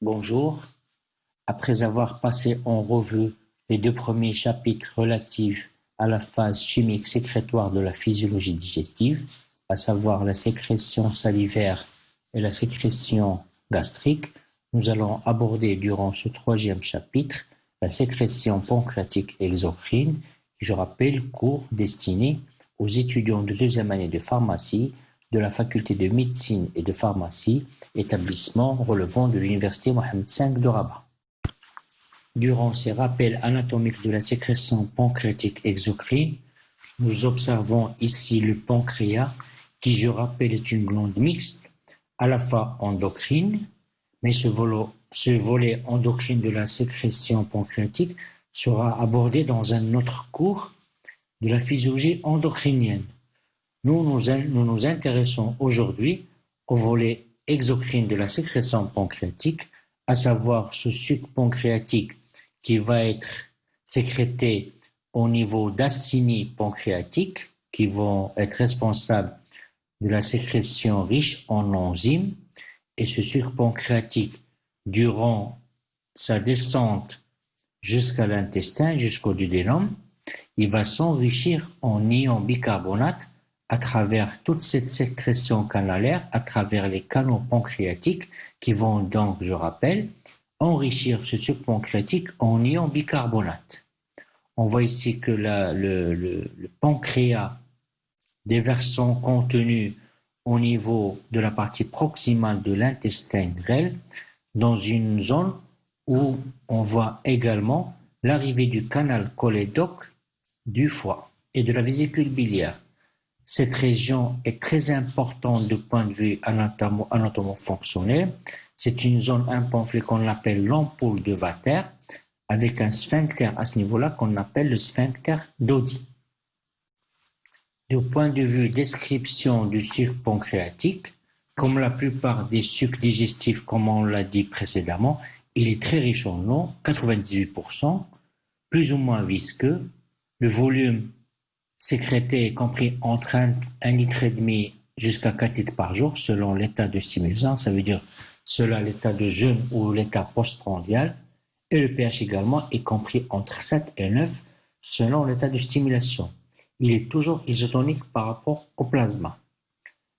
Bonjour. Après avoir passé en revue les deux premiers chapitres relatifs à la phase chimique sécrétoire de la physiologie digestive, à savoir la sécrétion salivaire et la sécrétion gastrique, nous allons aborder durant ce troisième chapitre la sécrétion pancréatique exocrine, qui je rappelle, cours destiné aux étudiants de deuxième année de pharmacie de la faculté de médecine et de pharmacie, établissement relevant de l'université Mohammed V de Rabat. Durant ces rappels anatomiques de la sécrétion pancréatique exocrine, nous observons ici le pancréas, qui je rappelle est une glande mixte, à la fois endocrine, mais ce volet endocrine de la sécrétion pancréatique sera abordé dans un autre cours de la physiologie endocrinienne. Nous nous intéressons aujourd'hui au volet exocrine de la sécrétion pancréatique, à savoir ce suc pancréatique qui va être sécrété au niveau d'acini pancréatiques qui vont être responsables de la sécrétion riche en enzymes, et ce sucre pancréatique, durant sa descente jusqu'à l'intestin, jusqu'au duodénum, il va s'enrichir en ions bicarbonate à travers toute cette sécrétion canalaire, à travers les canaux pancréatiques qui vont donc, je rappelle, enrichir ce sucre pancréatique en ions bicarbonate. On voit ici que le pancréas déverse son contenu au niveau de la partie proximale de l'intestin grêle, dans une zone où on voit également l'arrivée du canal cholédoque du foie et de la vésicule biliaire. Cette région est très importante du point de vue anatomo-fonctionnel. C'est une zone, un pamphlet qu'on appelle l'ampoule de Vater, avec un sphincter à ce niveau-là qu'on appelle le sphincter d'Oddi. Du point de vue description du sucre pancréatique, comme la plupart des sucres digestifs, comme on l'a dit précédemment, il est très riche en eau, 98%, plus ou moins visqueux. Le volume sécrété est compris entre 1,5 litre jusqu'à 4 litres par jour, selon l'état de stimulation, ça veut dire selon l'état de jeûne ou l'état postprandial, et le pH également est compris entre 7 et 9, selon l'état de stimulation. Il est toujours isotonique par rapport au plasma.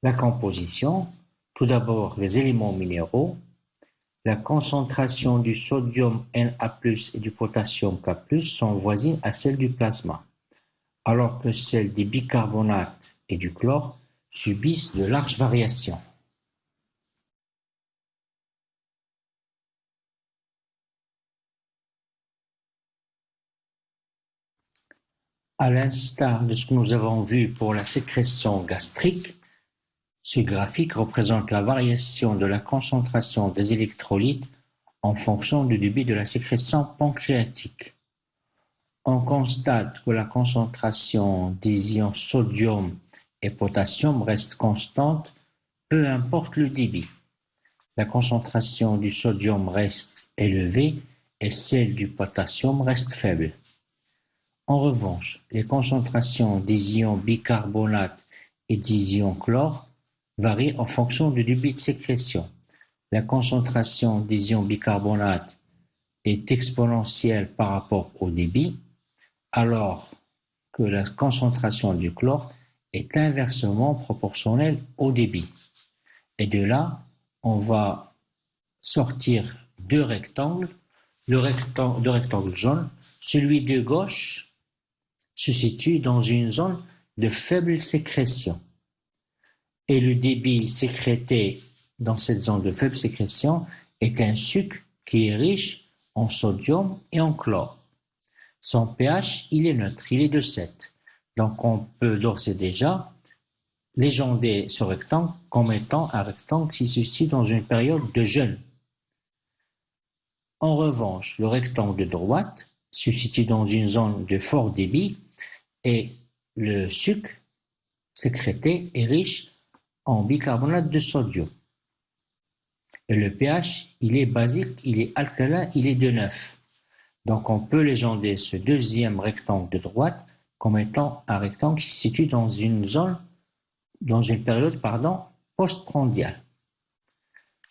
La composition, tout d'abord les éléments minéraux, la concentration du sodium Na+, et du potassium K+, sont voisines à celle du plasma, alors que celles des bicarbonates et du chlore subissent de larges variations. À l'instar de ce que nous avons vu pour la sécrétion gastrique, ce graphique représente la variation de la concentration des électrolytes en fonction du débit de la sécrétion pancréatique. On constate que la concentration des ions sodium et potassium reste constante, peu importe le débit. La concentration du sodium reste élevée et celle du potassium reste faible. En revanche, les concentrations des ions bicarbonate et des ions chlore varient en fonction du débit de sécrétion. La concentration des ions bicarbonate est exponentielle par rapport au débit, alors que la concentration du chlore est inversement proportionnelle au débit. Et de là, on va sortir deux rectangles, deux rectangles jaunes. Celui de gauche se situe dans une zone de faible sécrétion. Et le débit sécrété dans cette zone de faible sécrétion est un sucre qui est riche en sodium et en chlore. Son pH, il est neutre, il est de 7. Donc on peut d'ores et déjà légender ce rectangle comme étant un rectangle qui se situe dans une période de jeûne. En revanche, le rectangle de droite se situe dans une zone de fort débit et le sucre sécrété est riche en bicarbonate de sodium. Et le pH, il est basique, il est alcalin, il est de 9. Donc on peut légender ce deuxième rectangle de droite comme étant un rectangle qui se situe dans une période postprandiale.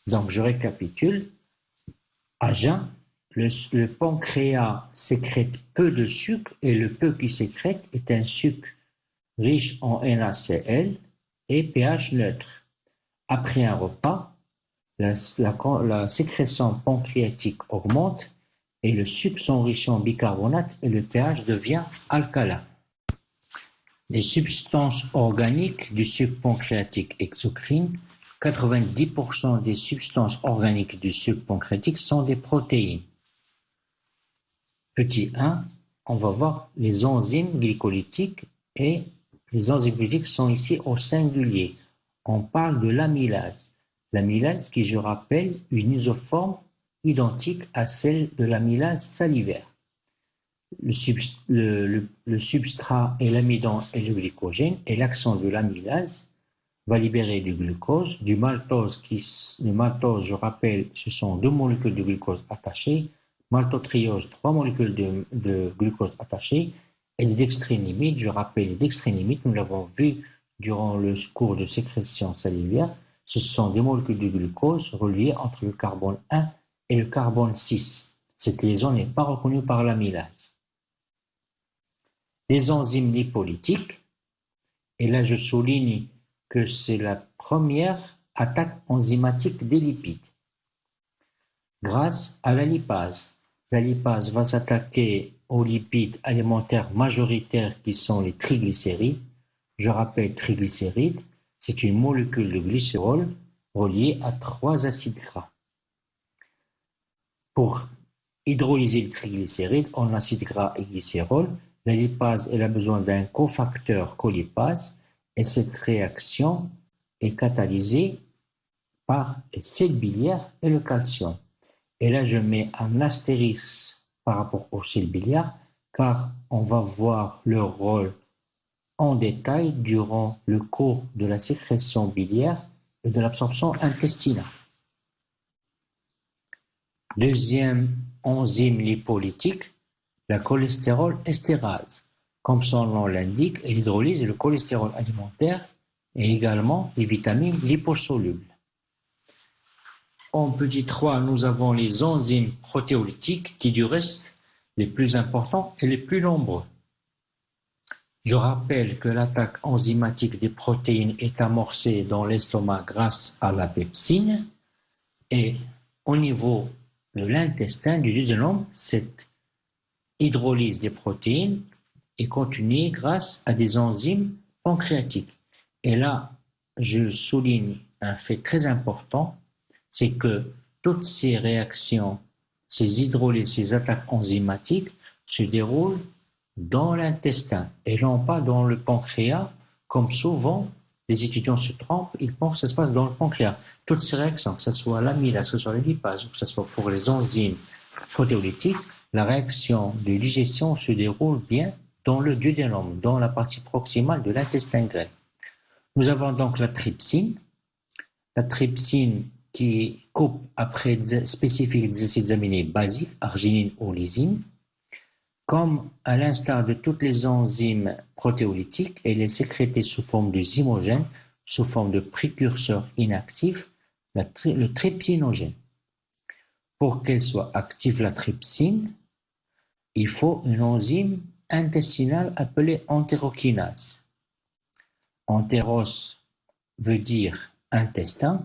Donc je récapitule. À jeun, le pancréas sécrète peu de sucre et le peu qu'il sécrète est un sucre riche en NaCl et pH neutre. Après un repas, la sécrétion pancréatique augmente et le sucre s'enrichit en bicarbonate et le pH devient alcalin. Les substances organiques du sucre pancréatique exocrine. 90% des substances organiques du sucre pancréatique sont des protéines. Petit 1, on va voir les enzymes glycolytiques et les enzymes glycolytiques sont ici au singulier. On parle de l'amylase. L'amylase qui, je rappelle, une isoforme identique à celle de l'amylase salivaire. Le substrat est l'amidon et le glycogène et l'action de l'amylase va libérer du glucose, du maltose. Le maltose, je rappelle, ce sont 2 molécules de glucose attachées, maltotriose, 3 molécules de glucose attachées, et des dextrinimides. Je rappelle, les dextrinimides, nous l'avons vu durant le cours de sécrétion salivaire, ce sont des molécules de glucose reliées entre le carbone 1 et le carbone 6. Cette liaison n'est pas reconnue par l'amylase. Les enzymes lipolytiques, et là je souligne que c'est la première attaque enzymatique des lipides. Grâce à la lipase va s'attaquer aux lipides alimentaires majoritaires qui sont les triglycérides. Je rappelle, triglycérides, c'est une molécule de glycérol reliée à 3 acides gras. Pour hydrolyser le triglycéride en acide gras et glycérol, la lipase elle a besoin d'un cofacteur colipase et cette réaction est catalysée par les sels biliaires et le calcium. Et là, je mets un astérisque par rapport aux sels biliaires car on va voir leur rôle en détail durant le cours de la sécrétion biliaire et de l'absorption intestinale. Deuxième enzyme lipolytique, la cholestérol estérase. Comme son nom l'indique, elle hydrolyse le cholestérol alimentaire et également les vitamines liposolubles. En petit 3, nous avons les enzymes protéolytiques qui du reste les plus importants et les plus nombreux. Je rappelle que l'attaque enzymatique des protéines est amorcée dans l'estomac grâce à la pepsine et au niveau de l'intestin, du duodénum, cette hydrolyse des protéines est continuée grâce à des enzymes pancréatiques. Et là, je souligne un fait très important, c'est que toutes ces réactions, ces hydrolyses, ces attaques enzymatiques se déroulent dans l'intestin et non pas dans le pancréas, comme souvent les étudiants se trompent, ils pensent que ça se passe dans le pancréas. Toutes ces réactions, que ce soit l'amylase, que ce soit la lipase, que ce soit pour les enzymes protéolytiques, la réaction de digestion se déroule bien dans le duodénum, dans la partie proximale de l'intestin grêle. Nous avons donc la trypsine qui coupe après spécifique des acides aminés basiques, arginine ou lysine. Comme à l'instar de toutes les enzymes protéolytiques, elle est sécrétée sous forme de zymogène, sous forme de précurseur inactif, le trypsinogène. Pour qu'elle soit active, la trypsine, il faut une enzyme intestinale appelée entérokinase. Entéros veut dire intestin,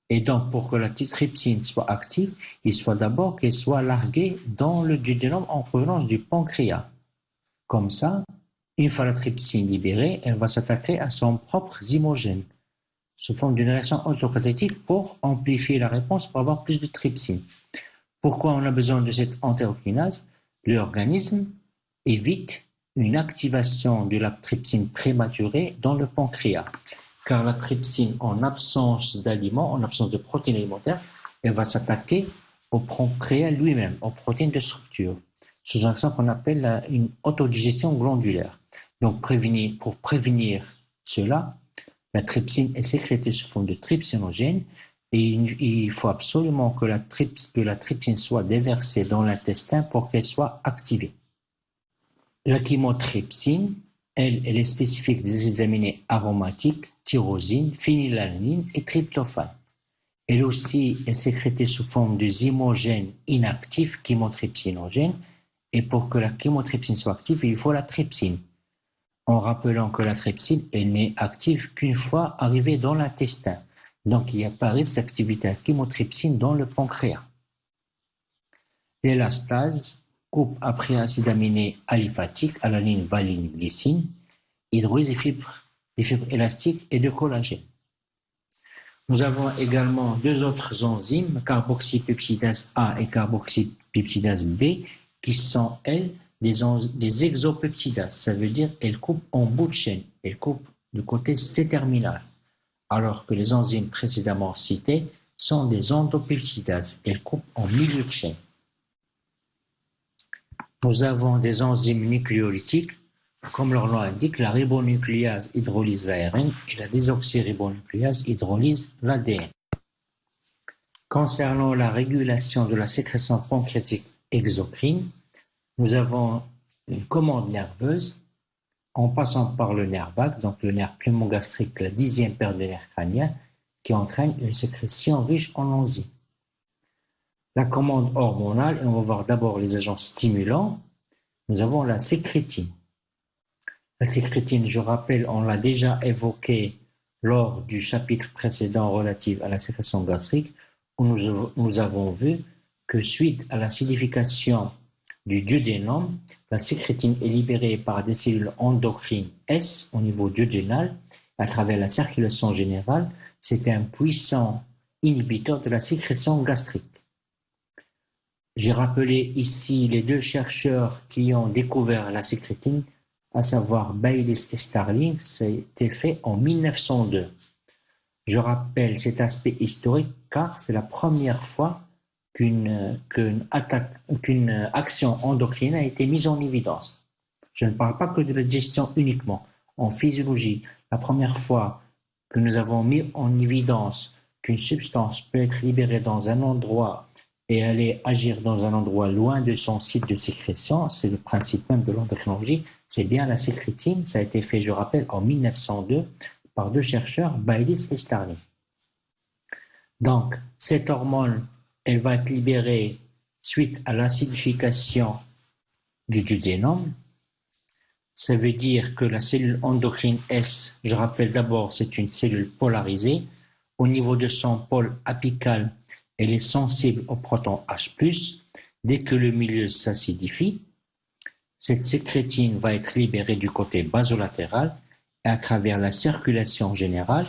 et donc pour que la trypsine soit active, il faut d'abord qu'elle soit larguée dans le duodénum en provenance du pancréas. Comme ça, une fois la trypsine libérée, elle va s'attaquer à son propre zymogène, sous forme d'une réaction autocatalytique pour amplifier la réponse pour avoir plus de trypsine. Pourquoi on a besoin de cette entérokinase? L'organisme évite une activation de la trypsine prématurée dans le pancréas. Car la trypsine, en absence d'aliments, en absence de protéines alimentaires, elle va s'attaquer au pancréas lui-même, aux protéines de structure, sous un action qu'on appelle une autodigestion glandulaire. Donc, pour prévenir cela, la trypsine est sécrétée sous forme de trypsinogène et il faut absolument que la trypsine soit déversée dans l'intestin pour qu'elle soit activée. La chymotrypsine, elle est spécifique des acides aminés aromatiques, tyrosine, phénylalanine et tryptophane. Elle aussi est sécrétée sous forme de zymogène inactif, chymotrypsinogène, et pour que la chymotrypsine soit active, il faut la trypsine. En rappelant que la trypsine, elle n'est active qu'une fois arrivée dans l'intestin. Donc, il n'y a pas risque d'activité à chymotrypsine dans le pancréas. L'élastase coupe après acide aminé aliphatique, alanine, valine, glycine, hydrolyse des fibres élastiques et de collagène. Nous avons également deux autres enzymes, carboxypeptidase A et carboxypeptidase B, qui sont, elles, des exopeptidases. Ça veut dire qu'elles coupent en bout de chaîne, elles coupent du côté C-terminal, alors que les enzymes précédemment citées sont des endopeptidases, elles coupent en milieu de chaîne. Nous avons des enzymes nucléolytiques, comme leur nom l'indique, la ribonucléase hydrolyse l'ARN et la désoxyribonucléase hydrolyse l'ADN. Concernant la régulation de la sécrétion pancréatique exocrine, nous avons une commande nerveuse en passant par le nerf vague, donc le nerf pneumogastrique, la 10e paire de nerfs crâniens, qui entraîne une sécrétion riche en enzymes. La commande hormonale, et on va voir d'abord les agents stimulants, nous avons la sécrétine. La sécrétine, je rappelle, on l'a déjà évoqué lors du chapitre précédent relatif à la sécrétion gastrique, où nous avons vu que suite à l'acidification du duodénum, la sécrétine est libérée par des cellules endocrines S au niveau duodénal à travers la circulation générale. C'est un puissant inhibiteur de la sécrétion gastrique. J'ai rappelé ici les deux chercheurs qui ont découvert la sécrétine, à savoir Baylis et Starling. Ça a été fait en 1902. Je rappelle cet aspect historique car c'est la première fois qu'une action endocrine a été mise en évidence. Je ne parle pas que de la digestion uniquement. En physiologie, la première fois que nous avons mis en évidence qu'une substance peut être libérée dans un endroit et aller agir dans un endroit loin de son site de sécrétion, c'est le principe même de l'endocrinologie, c'est bien la sécrétine. Ça a été fait, je rappelle, en 1902 par deux chercheurs, Baylis et Starling. Donc, cette hormone, elle va être libérée suite à l'acidification du duodénum. Ça veut dire que la cellule endocrine S, je rappelle d'abord, c'est une cellule polarisée. Au niveau de son pôle apical, elle est sensible au proton H+. Dès que le milieu s'acidifie, cette sécrétine va être libérée du côté basolatéral et à travers la circulation générale,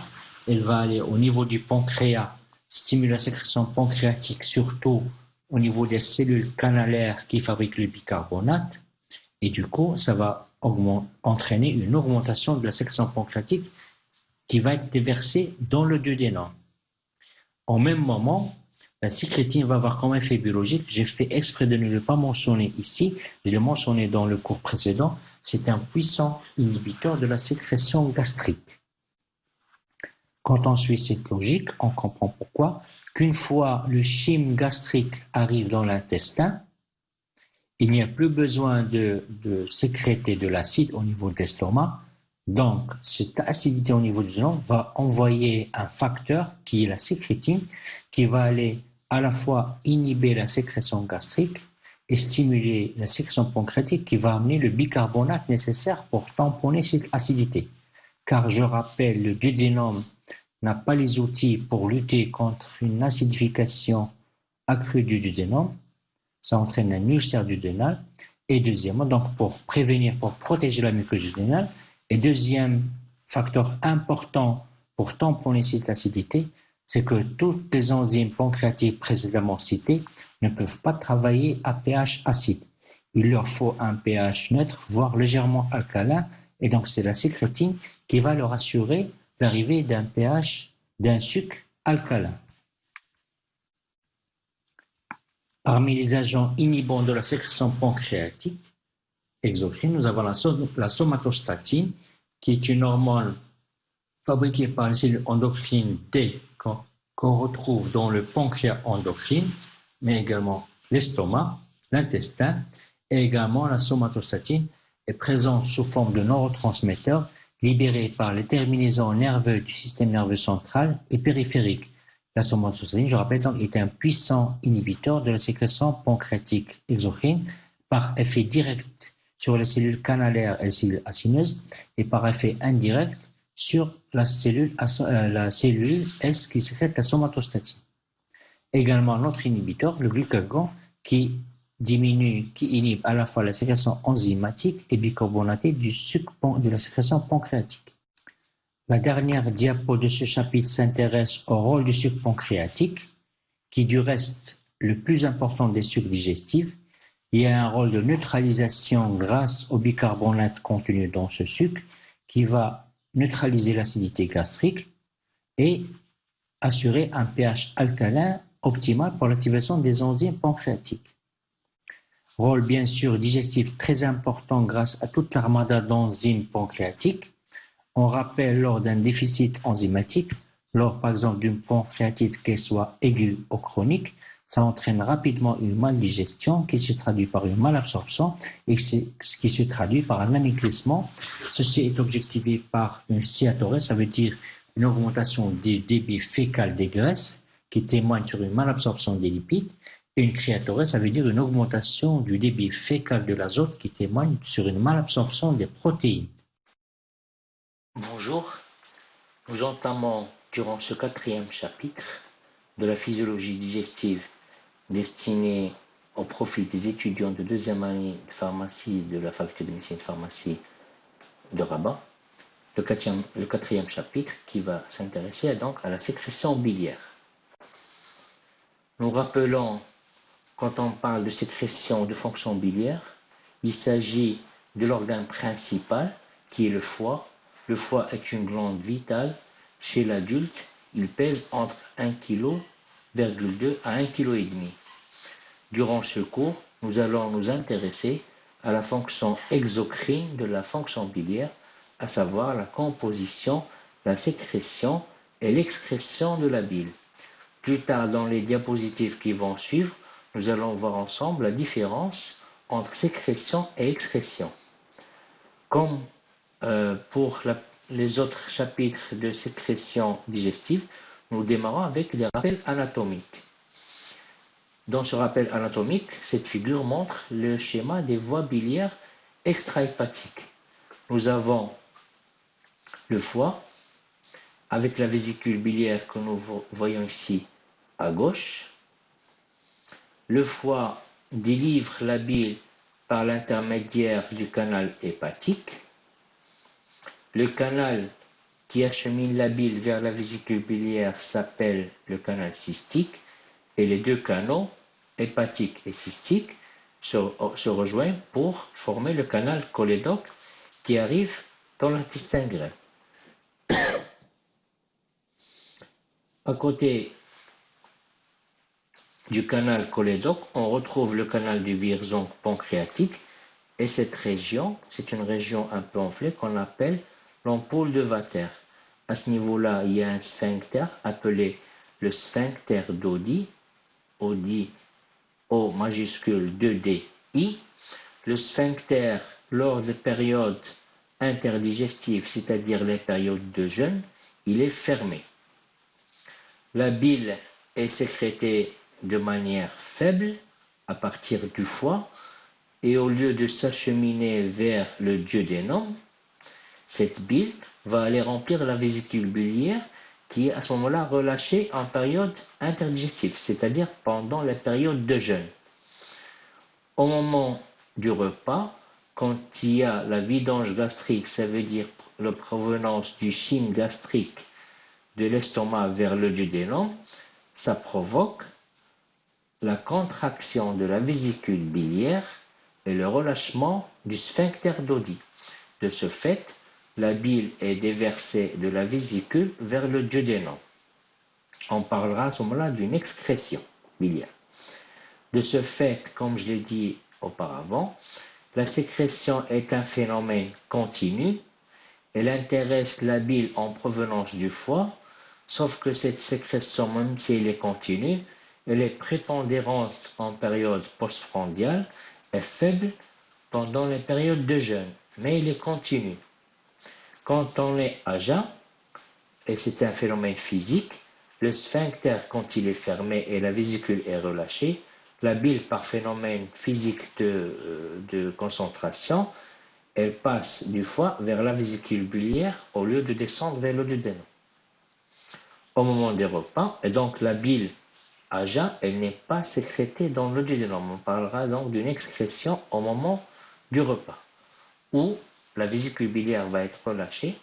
elle va aller au niveau du pancréas, stimuler la sécrétion pancréatique, surtout au niveau des cellules canalaires qui fabriquent le bicarbonate, et du coup, ça va entraîner une augmentation de la sécrétion pancréatique qui va être déversée dans le duodénum. Au même moment, la sécrétine va avoir comme effet biologique, j'ai fait exprès de ne le pas mentionner ici, je l'ai mentionné dans le cours précédent, c'est un puissant inhibiteur de la sécrétion gastrique. Quand on suit cette logique, on comprend pourquoi qu'une fois le chyme gastrique arrive dans l'intestin, il n'y a plus besoin de sécréter de l'acide au niveau de l'estomac. Donc, cette acidité au niveau du duodénum va envoyer un facteur qui est la sécrétine, qui va aller à la fois inhiber la sécrétion gastrique et stimuler la sécrétion pancréatique qui va amener le bicarbonate nécessaire pour tamponner cette acidité. Car je rappelle, le duodénum n'a pas les outils pour lutter contre une acidification accrue du duodénum. Ça entraîne un ulcère duodénal. Et deuxièmement, donc pour prévenir, pour protéger la muqueuse duodénale. Et deuxième facteur important pour tamponner cette acidité, c'est que toutes les enzymes pancréatiques précédemment citées ne peuvent pas travailler à pH acide. Il leur faut un pH neutre, voire légèrement alcalin, et donc c'est la sécrétine qui va leur assurer l'arrivée d'un pH, d'un sucre alcalin. Parmi les agents inhibants de la sécrétion pancréatique exocrine, nous avons la somatostatine, qui est une hormone fabriquée par les cellules endocrines D qu'on retrouve dans le pancréas endocrine, mais également l'estomac, l'intestin, et également la somatostatine est présente sous forme de neurotransmetteurs libérés par les terminaisons nerveuses du système nerveux central et périphérique. La somatostatine, je rappelle donc, est un puissant inhibiteur de la sécrétion pancréatique exocrine par effet direct sur les cellules canalaires et les cellules acineuses et par effet indirect sur la cellule S qui sécrète la somatostatine. Également, un autre inhibiteur, le glucagon, qui inhibe à la fois la sécrétion enzymatique et bicarbonatée du sucre de la sécrétion pancréatique. La dernière diapo de ce chapitre s'intéresse au rôle du sucre pancréatique, qui du reste le plus important des sucres digestifs. Il y a un rôle de neutralisation grâce au bicarbonate contenu dans ce sucre, qui va neutraliser l'acidité gastrique et assurer un pH alcalin optimal pour l'activation des enzymes pancréatiques. Rôle bien sûr digestif très important grâce à toute l'armada d'enzymes pancréatiques. On rappelle lors d'un déficit enzymatique, lors par exemple d'une pancréatite qu'elle soit aiguë ou chronique, ça entraîne rapidement une maldigestion qui se traduit par une malabsorption et qui se traduit par un amaigrissement. Ceci est objectivé par une stéatorèse, ça veut dire une augmentation du débit fécal des graisses qui témoigne sur une malabsorption des lipides. Et une créatorèse, ça veut dire une augmentation du débit fécal de l'azote qui témoigne sur une malabsorption des protéines. Bonjour, nous entamons durant ce 4e chapitre de la physiologie digestive destiné au profit des étudiants de 2e année de pharmacie de la faculté de médecine et de pharmacie de Rabat, le 4e chapitre qui va s'intéresser donc à la sécrétion biliaire. Nous rappelons, quand on parle de sécrétion de fonction biliaire, il s'agit de l'organe principal qui est le foie. Le foie est une glande vitale. Chez l'adulte, il pèse entre 1,2 kg à 1,5 kg. Durant ce cours, nous allons nous intéresser à la fonction exocrine de la fonction biliaire, à savoir la composition, la sécrétion et l'excrétion de la bile. Plus tard, dans les diapositives qui vont suivre, nous allons voir ensemble la différence entre sécrétion et excrétion. Comme pour les autres chapitres de sécrétion digestive, nous démarrons avec des rappels anatomiques. Dans ce rappel anatomique, cette figure montre le schéma des voies biliaires extra-hépatiques. Nous avons le foie, avec la vésicule biliaire que nous voyons ici à gauche. Le foie délivre la bile par l'intermédiaire du canal hépatique. Le canal qui achemine la bile vers la vésicule biliaire s'appelle le canal cystique et les deux canaux, hépatique et cystique, se rejoignent pour former le canal cholédoque qui arrive dans l'intestin grêle. À côté du canal cholédoque, on retrouve le canal du Vierzon pancréatique et cette région, c'est une région un peu enflée qu'on appelle l'ampoule de Vater. À ce niveau-là, il y a un sphincter appelé le sphincter d'Oddi, Oddi O majuscule 2DI. Le sphincter, lors des périodes interdigestives, c'est-à-dire les périodes de jeûne, il est fermé. La bile est sécrétée de manière faible à partir du foie et au lieu de s'acheminer vers le duodénum, cette bile va aller remplir la vésicule biliaire qui est à ce moment-là relâchée en période interdigestive, c'est-à-dire pendant la période de jeûne. Au moment du repas, quand il y a la vidange gastrique, ça veut dire la provenance du chyme gastrique de l'estomac vers le duodénum, ça provoque la contraction de la vésicule biliaire et le relâchement du sphincter d'Oddi. De ce fait, la bile est déversée de la vésicule vers le duodénum. On parlera à ce moment-là d'une excrétion biliaire. De ce fait, comme je l'ai dit auparavant, la sécrétion est un phénomène continu. Elle intéresse la bile en provenance du foie, sauf que cette sécrétion, même si elle est continue, elle est prépondérante en période postprandiale et faible pendant les périodes de jeûne, mais elle est continue. Quand on est à jeun, et c'est un phénomène physique, le sphincter, quand il est fermé et la vésicule est relâchée, la bile, par phénomène physique de concentration, elle passe du foie vers la vésicule biliaire au lieu de descendre vers le duodénum. Au moment des repas, et donc la bile à jeun, elle n'est pas sécrétée dans le duodénum. On parlera donc d'une excrétion au moment du repas, où la vésicule biliaire va être relâchée,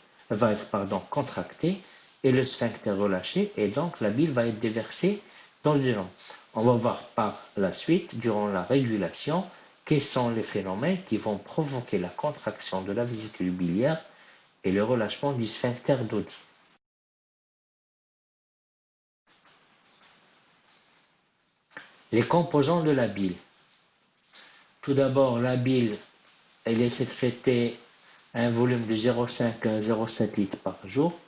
contractée, et le sphincter relâché, et donc la bile va être déversée dans le duodénum. On va voir par la suite, durant la régulation, quels sont les phénomènes qui vont provoquer la contraction de la vésicule biliaire et le relâchement du sphincter d'Oddi. Les composants de la bile. Tout d'abord, la bile, elle est sécrétée à un volume de 0,5 à 0,7 litres par jour.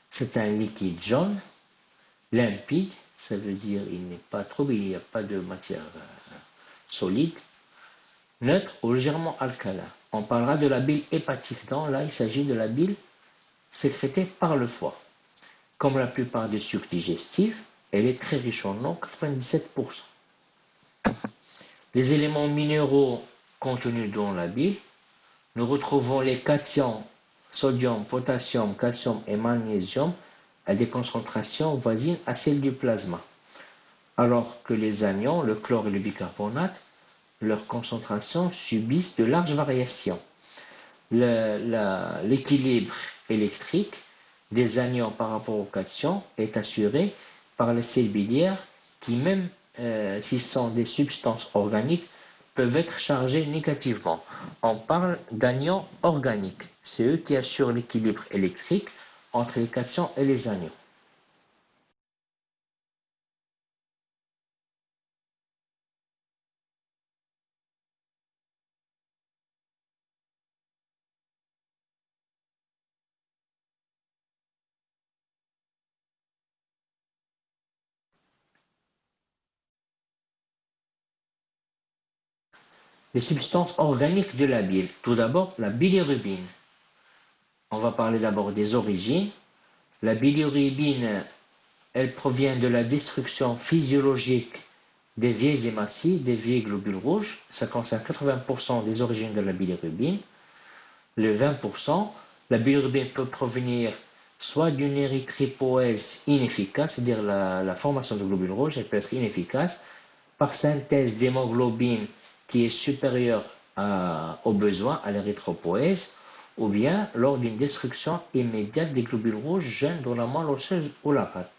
C'est un liquide jaune, limpide, ça veut dire il n'est pas trouble, il n'y a pas de matière solide, neutre ou légèrement alcalin. On parlera de la bile hépatique. Donc là, il s'agit de la bile sécrétée par le foie. Comme la plupart des sucs digestifs, elle est très riche en eau, 97%. Les éléments minéraux contenus dans la bile, nous retrouvons les cations, sodium, potassium, calcium et magnésium à des concentrations voisines à celles du plasma, alors que les anions, le chlore et le bicarbonate, leurs concentrations subissent de larges variations. L'équilibre électrique des anions par rapport aux cations est assuré par les cellules biliaires qui, même s'ils sont des substances organiques, peuvent être chargées négativement. On parle d'anions organiques. C'est eux qui assurent l'équilibre électrique entre les cations et les anions. Les substances organiques de la bile. Tout d'abord, la bilirubine. On va parler d'abord des origines. La bilirubine, elle provient de la destruction physiologique des vieilles hématies, des vieilles globules rouges. Ça concerne 80% des origines de la bilirubine. Le 20%, la bilirubine peut provenir soit d'une érythropoïèse inefficace, c'est-à-dire la formation de globules rouges, elle peut être inefficace, par synthèse d'hémoglobine qui est supérieure aux besoins, à l'érythropoïèse, ou bien lors d'une destruction immédiate des globules rouges jeunes dans la moelle osseuse ou la rate.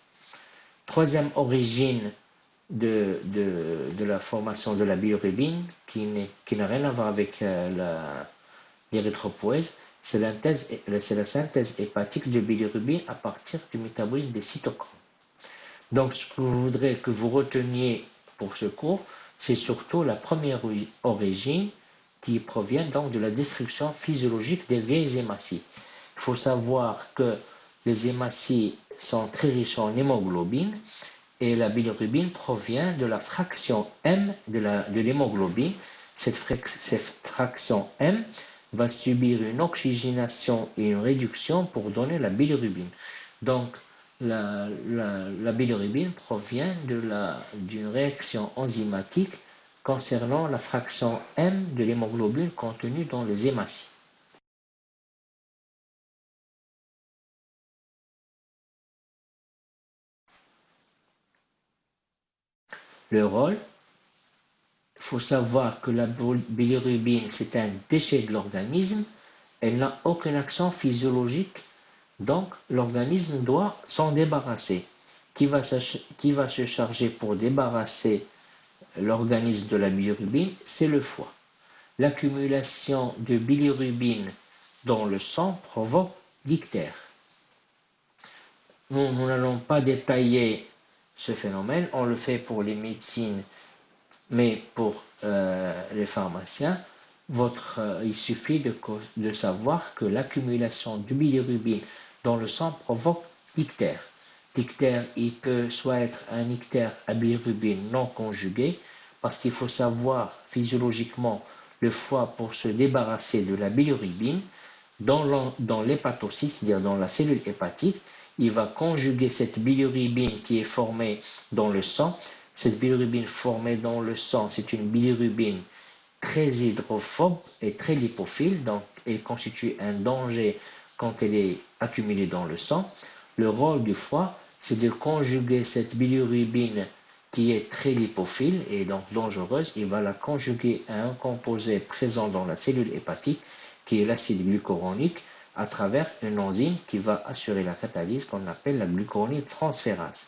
Troisième origine de la formation de la bilirubine, qui n'a rien à voir avec l'érythropoïèse, c'est la synthèse hépatique de bilirubine à partir du métabolisme des cytochromes. Donc, ce que je voudrais que vous reteniez pour ce cours, c'est surtout la première origine qui provient donc de la destruction physiologique des vieilles hématies. Il faut savoir que les hématies sont très riches en hémoglobine et la bilirubine provient de la fraction M de l'hémoglobine. Cette fraction M va subir une oxygénation et une réduction pour donner la bilirubine. Donc, la bilirubine provient d'une réaction enzymatique concernant la fraction M de l'hémoglobine contenue dans les hématies. Le rôle, il faut savoir que la bilirubine, c'est un déchet de l'organisme, elle n'a aucune action physiologique, donc l'organisme doit s'en débarrasser. Qui va se charger pour débarrasser l'organisme de la bilirubine? C'est le foie. L'accumulation de bilirubine dans le sang provoque l'ictère. Nous n'allons pas détailler ce phénomène, on le fait pour les médecines, mais pour les pharmaciens, il suffit de savoir que l'accumulation de bilirubine dans le sang provoque l'ictère. L'ictère, il peut soit être un ictère à bilirubine non conjugué, parce qu'il faut savoir physiologiquement le foie, pour se débarrasser de la bilirubine, dans l'hépatocyte, c'est-à-dire dans la cellule hépatique, il va conjuguer cette bilirubine qui est formée dans le sang. Cette bilirubine formée dans le sang, c'est une bilirubine très hydrophobe et très lipophile, donc elle constitue un danger quand elle est accumulée dans le sang. Le rôle du foie, c'est de conjuguer cette bilirubine qui est très lipophile et donc dangereuse. Il va la conjuguer à un composé présent dans la cellule hépatique, qui est l'acide glucuronique, à travers une enzyme qui va assurer la catalyse qu'on appelle la glucuronide-transférase.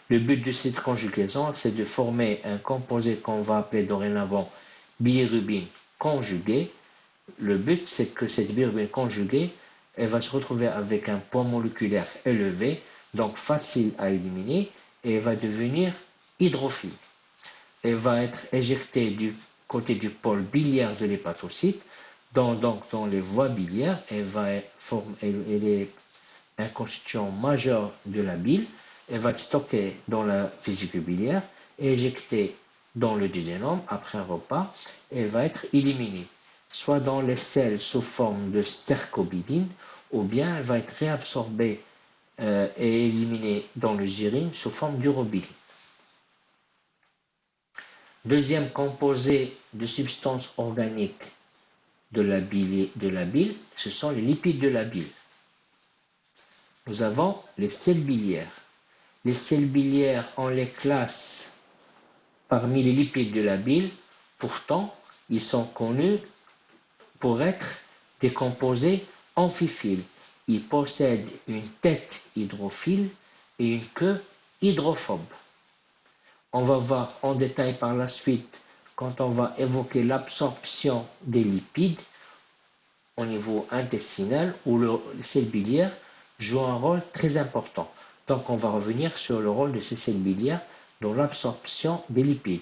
Le but de cette conjugaison, c'est de former un composé qu'on va appeler dorénavant bilirubine conjuguée. Le but, c'est que cette bilirubine conjuguée, elle va se retrouver avec un poids moléculaire élevé, donc facile à éliminer, et elle va devenir hydrophile. Elle va être éjectée du côté du pôle biliaire de l'hépatocyte, donc dans les voies biliaires. Elle est un constituant majeur de la bile. Elle va être stockée dans la vésicule biliaire, éjectée dans le duodénum après un repas, et va être éliminée, soit dans les selles sous forme de stercobiline, ou bien elle va être réabsorbée et éliminée dans les urines sous forme d'urobiline. Deuxième composé de substances organiques de la bile, ce sont les lipides de la bile. Nous avons les sels biliaires. Les sels biliaires, on les classe parmi les lipides de la bile. Pourtant, ils sont connus pour être des composés amphiphiles. Ils possèdent une tête hydrophile et une queue hydrophobe. On va voir en détail par la suite quand on va évoquer l'absorption des lipides au niveau intestinal, où le sel biliaire joue un rôle très important. Donc on va revenir sur le rôle de ces sels biliaires dans l'absorption des lipides,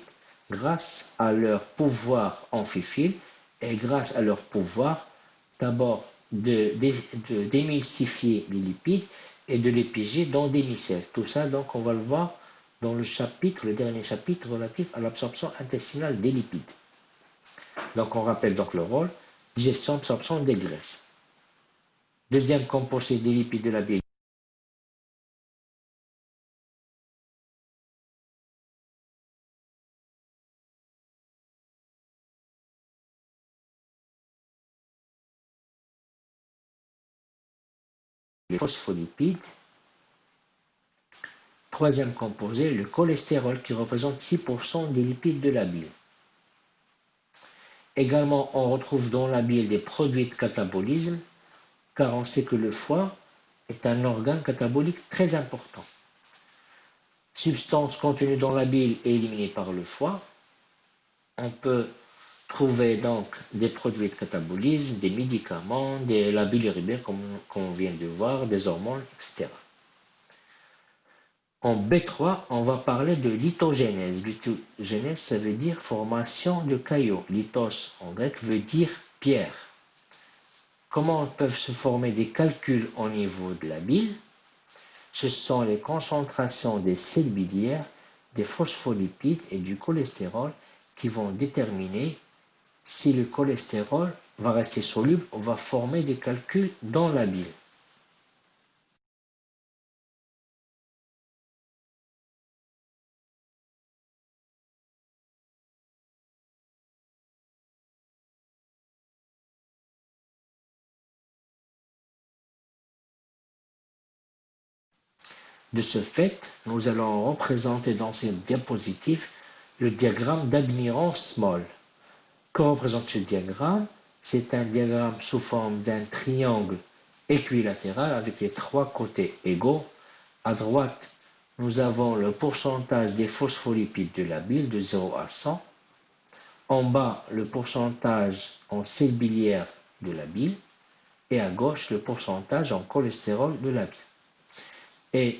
grâce à leur pouvoir amphiphile et grâce à leur pouvoir d'abord d'émulsifier les lipides et de les piéger dans des micelles. Tout ça, donc, on va le voir dans le dernier chapitre relatif à l'absorption intestinale des lipides. Donc on rappelle donc le rôle, digestion, absorption des graisses. Deuxième composé des lipides de la bile, les phospholipides. Troisième composé, le cholestérol, qui représente 6% des lipides de la bile. Également, on retrouve dans la bile des produits de catabolisme, car on sait que le foie est un organe catabolique très important. Substance contenue dans la bile et éliminée par le foie. On peut trouver donc des produits de catabolisme, des médicaments, la bilirubine comme on vient de voir, des hormones, etc. En B3, on va parler de lithogénèse. Lithogénèse, ça veut dire formation de caillots. Lithos en grec veut dire pierre. Comment peuvent se former des calculs au niveau de la bile? Ce sont les concentrations des sels biliaires, des phospholipides et du cholestérol qui vont déterminer si le cholestérol va rester soluble ou va former des calculs dans la bile. De ce fait, nous allons représenter dans cette diapositive le diagramme d'Admiron-Small. Que représente ce diagramme? C'est un diagramme sous forme d'un triangle équilatéral avec les trois côtés égaux. À droite, nous avons le pourcentage des phospholipides de la bile de 0 à 100. En bas, le pourcentage en sels biliaires de la bile. Et à gauche, le pourcentage en cholestérol de la bile. Et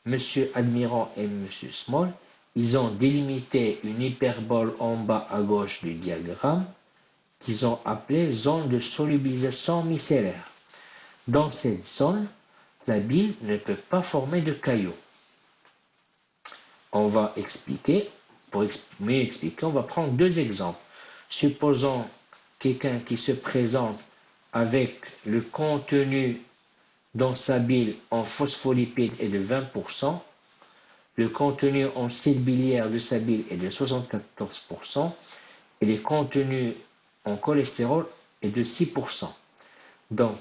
M. Admiron et M. Small, ils ont délimité une hyperbole en bas à gauche du diagramme qu'ils ont appelée zone de solubilisation micellaire. Dans cette zone, la bile ne peut pas former de caillots. On va expliquer, pour mieux expliquer, on va prendre deux exemples. Supposons quelqu'un qui se présente avec le contenu dans sa bile en phospholipides est de 20%, le contenu en sels biliaires de sa bile est de 74%, et le contenu en cholestérol est de 6%. Donc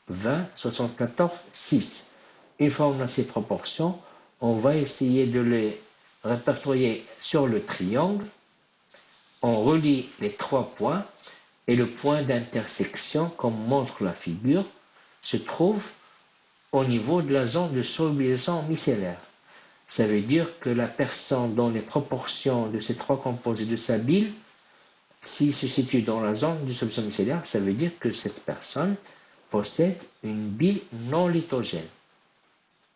20, 74, 6. Une fois on a ces proportions, on va essayer de les répertorier sur le triangle. On relie les 3 points et le point d'intersection, comme montre la figure, se trouve au niveau de la zone de solubilisation micellaire. Ça veut dire que la personne dont les proportions de ces 3 composés de sa bile, s'il se situe dans la zone de solution micellaire, ça veut dire que cette personne possède une bile non lithogène.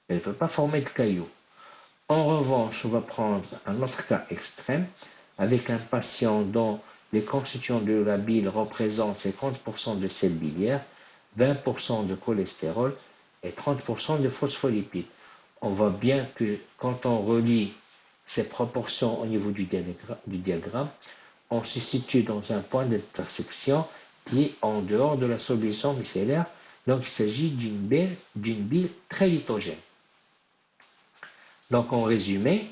Elle ne peut pas former de cailloux. En revanche, on va prendre un autre cas extrême avec un patient dont les constituants de la bile représentent 50% de sels biliaires, 20% de cholestérol et 30% de phospholipides. On voit bien que quand on relie ces proportions au niveau du diagramme, on se situe dans un point d'intersection qui est en dehors de la solution micellaire. Donc il s'agit d'une bile très lithogène. Donc en résumé,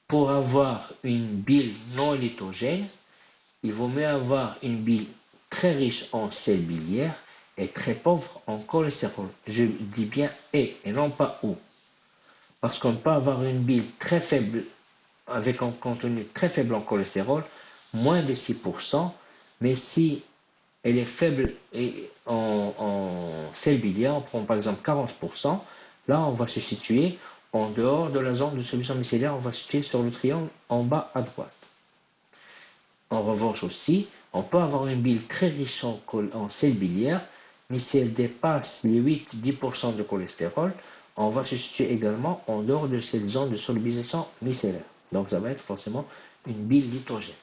pour avoir une bile non lithogène, il vaut mieux avoir une bile très riche en sels biliaires et très pauvre en cholestérol. Je dis bien et non pas ou. Parce qu'on peut avoir une bile très faible, avec un contenu très faible en cholestérol, moins de 6%, mais si elle est faible en sels biliaires, on prend par exemple 40%, là on va se situer en dehors de la zone de solution micellaire, on va se situer sur le triangle en bas à droite. En revanche aussi, on peut avoir une bile très riche en sels biliaires, mais si elle dépasse les 8-10% de cholestérol, on va se situer également en dehors de cette zone de solubilisation micellaire. Donc ça va être forcément une bile lithogène.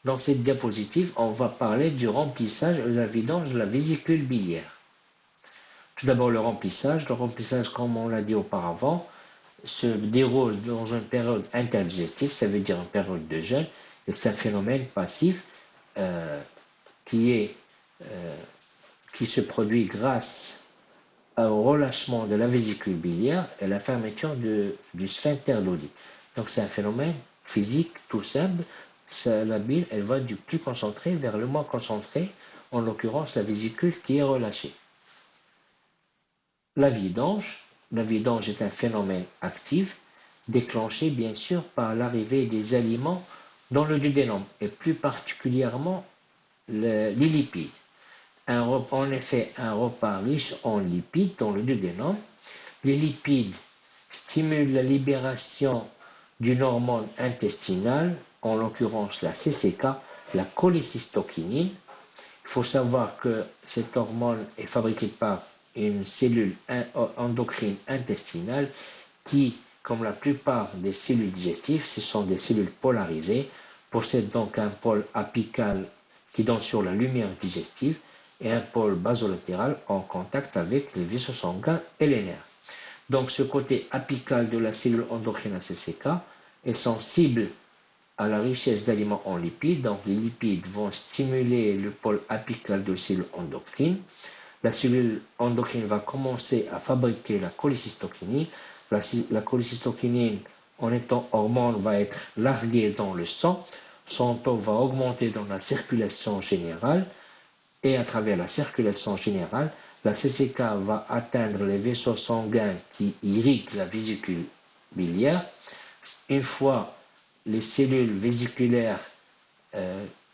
Dans cette diapositive, on va parler du remplissage et de la vidange de la vésicule biliaire. Tout d'abord, le remplissage. Le remplissage, comme on l'a dit auparavant, se déroule dans une période interdigestive, ça veut dire une période de jeûne, et c'est un phénomène passif qui se produit grâce au relâchement de la vésicule biliaire et la fermeture du sphincter d'Oddi. Donc c'est un phénomène physique tout simple. La bile, elle va du plus concentré vers le moins concentré, en l'occurrence la vésicule qui est relâchée. La vidange est un phénomène actif déclenché bien sûr par l'arrivée des aliments dans le duodénum et plus particulièrement les lipides. En effet, un repas riche en lipides dans le duodénum, les lipides stimulent la libération d'une hormone intestinale, en l'occurrence la CCK, la cholécystokinine. Il faut savoir que cette hormone est fabriquée par une cellule endocrine intestinale qui, comme la plupart des cellules digestives, ce sont des cellules polarisées, possèdent donc un pôle apical qui donne sur la lumière digestive et un pôle basolatéral en contact avec les vaisseaux sanguins et les nerfs. Donc ce côté apical de la cellule endocrine ACCK est sensible à la richesse d'aliments en lipides. Donc les lipides vont stimuler le pôle apical de la cellule endocrine. La cellule endocrine va commencer à fabriquer la cholécystokinine. La cholécystokinine, en étant hormone, va être larguée dans le sang. Son taux va augmenter dans la circulation générale. Et à travers la circulation générale, la CCK va atteindre les vaisseaux sanguins qui irriguent la vésicule biliaire. Une fois les cellules vésiculaires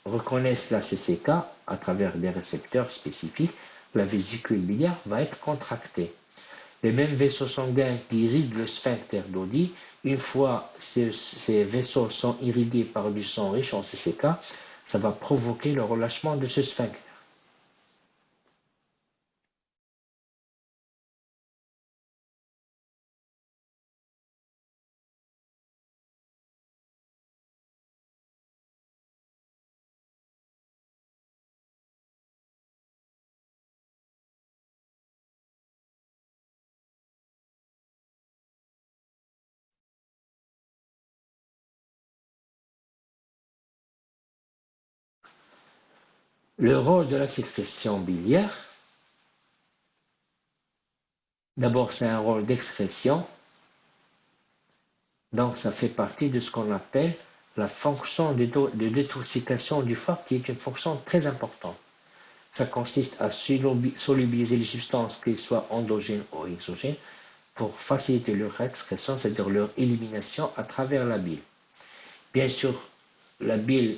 reconnaissent la CCK à travers des récepteurs spécifiques, la vésicule biliaire va être contractée. Les mêmes vaisseaux sanguins qui irriguent le sphincter d'Oddi, une fois ces vaisseaux sont irrigués par du sang riche en CCK, ça va provoquer le relâchement de ce sphincter. Le rôle de la sécrétion biliaire, d'abord c'est un rôle d'excrétion, donc ça fait partie de ce qu'on appelle la fonction de détoxication du foie, qui est une fonction très importante. Ça consiste à solubiliser les substances, qu'elles soient endogènes ou exogènes, pour faciliter leur excrétion, c'est-à-dire leur élimination à travers la bile. Bien sûr, la bile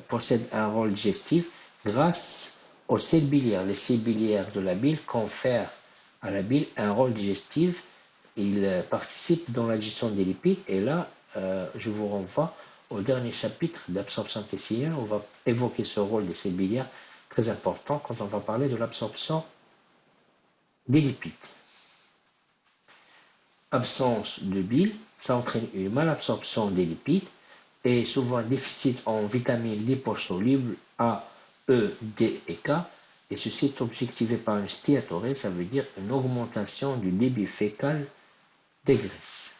possède un rôle digestif grâce aux sels biliaires. Les sels biliaires de la bile confèrent à la bile un rôle digestif. Ils participent dans la digestion des lipides. Et là, je vous renvoie au dernier chapitre d'absorption intestinale. On va évoquer ce rôle des sels biliaires très important quand on va parler de l'absorption des lipides. Absence de bile, ça entraîne une malabsorption des lipides et souvent un déficit en vitamines liposolubles A, E, D et K. Et ceci est objectivé par une stéatorée, ça veut dire une augmentation du débit fécal des graisses.